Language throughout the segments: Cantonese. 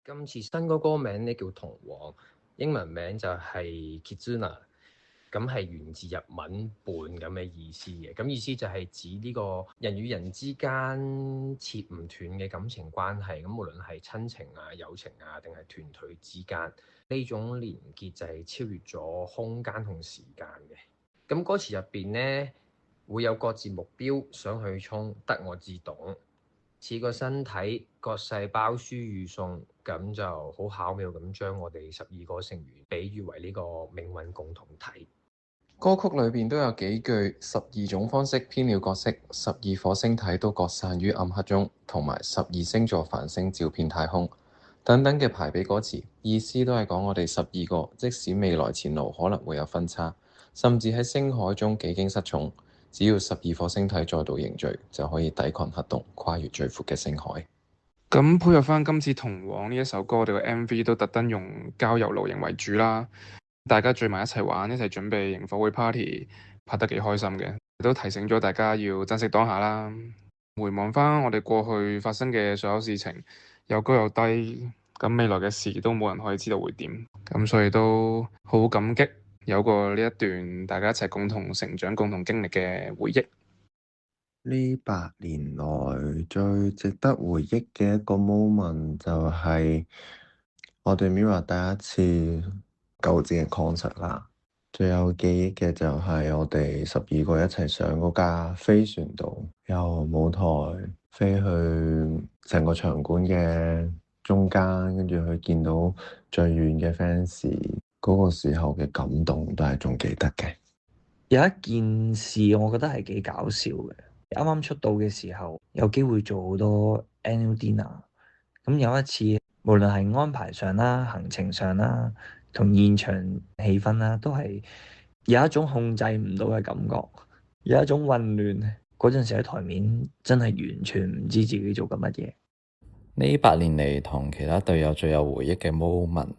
今次新嗰歌名咧叫童王，英文名就係 Kizuna， 咁係源自日文伴咁嘅意思嘅。咁意思就係指呢個人與人之間切唔斷嘅感情關係，咁無論係親情啊、友情啊，定係團隊之間呢種連結就係超越咗空間同時間嘅。咁歌詞入邊咧會有各自目標想去衝，得我自懂。似個身體，各細胞輸與送，咁就好巧妙咁將我哋12個成員比喻為呢個命運共同體。歌曲裏邊都有幾句12種方式編了角色，12顆星體都各散於暗黑中，同埋12星座繁星照遍太空等等嘅排比歌詞，意思都係講我哋12個，即使未來前路可能會有分岔，甚至喺星海中幾經失重，只要12顆星體再度凝聚，就可以抵抗黑洞，跨越最闊嘅星海。咁配合翻今次《童王》呢一首歌，我哋個 MV 都特登用郊遊露營為主啦，大家聚埋一齊玩，一齊準備營火會 party，拍得幾開心嘅，都提醒咗大家要珍惜當下啦。回望翻我哋過去發生嘅所有事情，有高有低，咁未來嘅事都冇人可以知道會點，咁所以都好感激有過呢一段大家一齊共同成長、共同經歷嘅回憶。呢8年來最值得回憶嘅一個 moment 就係我哋 MIRROR 第一次9展嘅 concert 啦。最有記憶嘅就係我哋12個一齊上嗰架飛船度，由舞台飛去成個場館嘅中間，跟住去見到最遠嘅 fans，嗰個時候嘅感動都係仲記得嘅。有一件事我覺得係幾搞笑嘅。啱啱出道嘅時候，有機會做好多 annual dinner。咁有一次，無論係安排上啦、行程上啦，同現場氣氛啦，都係有一種控制唔到嘅感覺，有一種混亂。嗰陣時喺台面真係完全唔知自己做緊乜嘢。呢8年嚟同其他隊友最有回憶嘅 moment，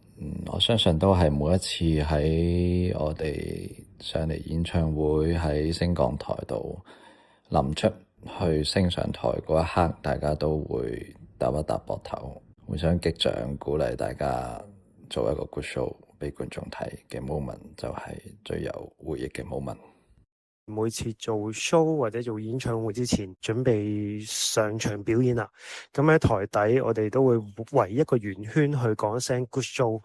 我相信都係每一次喺我哋上嚟演唱會喺升降台度臨出去升上台嗰一刻，大家都會搭一搭膊頭，互相擊掌鼓勵大家做一個 good show 俾觀眾睇嘅 moment， 就係最有回憶嘅 moment。每次做 show 或者做演唱會之前，準備上場表演啦。咁喺台底，我哋都會圍一個圓圈去講一聲 good show，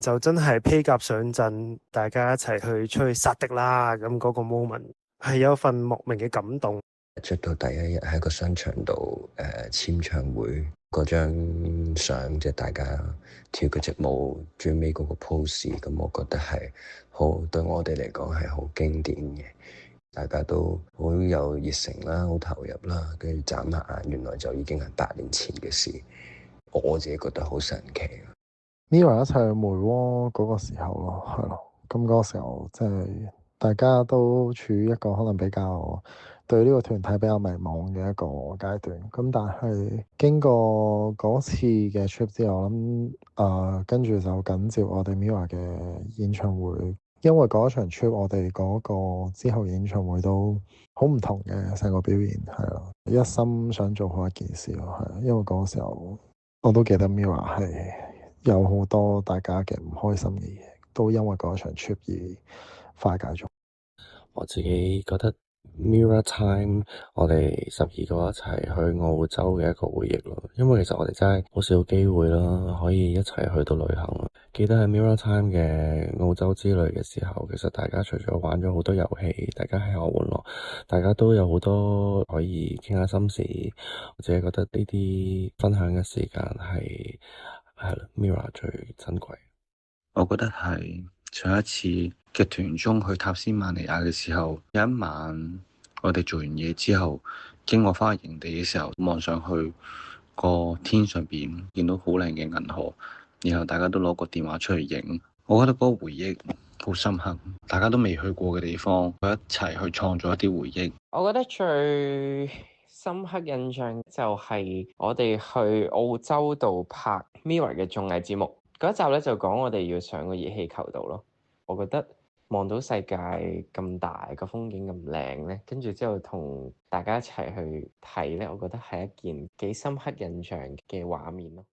就真係披甲上陣，大家一齊去出去殺敵啦。咁嗰個 moment 係有份莫名嘅感動。出到第一日喺個商場度簽唱會嗰張相，即係大家跳嗰隻舞，最尾嗰個 pose， 咁我覺得係好，對我哋嚟講係好經典嘅。大家都好有熱誠啦，好投入啦，跟住眨下眼，原來就已經係8年前嘅事。我自己覺得好神奇。MIRROR 一齊去梅窩嗰個時候咯，係咯，咁嗰個時候即係大家都處於一個可能比較對呢個團體比較迷茫嘅一個階段。咁但係經過嗰次嘅 trip 之後，我諗跟住就緊接我哋 MIRROR 嘅演唱會。因為嗰一場 trip，我哋嗰個之後演唱會都好唔同嘅，成個表現係咯，一心想做好一件事咯，係。因為嗰個時候我都記得 MIRROR 係有好多大家嘅唔開心嘅嘢，都因為嗰一場 trip 而化解咗。我自己覺得 MIRROR Time， 我哋12個一齊去澳洲嘅一個回憶咯。因為其實我哋真係好少機會啦，可以一齊去到旅行。記得喺 MIRROR Time 嘅澳洲之旅嘅時候，其實大家除咗玩咗好多遊戲，大家喺度玩樂，大家都有好多可以傾下心事。我自己覺得呢啲分享嘅時間係MIRROR 最珍貴。我覺得係上一次嘅團中去塔斯馬尼亞嘅時候，有一晚我哋做完嘢之後，經過翻去營地嘅時候，望上去個天上邊見到好靚嘅銀河，然後大家都攞個電話出嚟影，我覺得嗰個回憶好深刻。大家都未去過嘅地方，一齊去創造一啲回憶。我覺得最深刻印象就係我哋去澳洲度拍 MIRROR 嘅綜藝節目。嗰一集咧就講我哋要上個熱氣球度咯，我覺得望到世界咁大，個風景咁靚咧，跟住之後同大家一齊去睇咧，我覺得係一件幾深刻印象嘅畫面咯。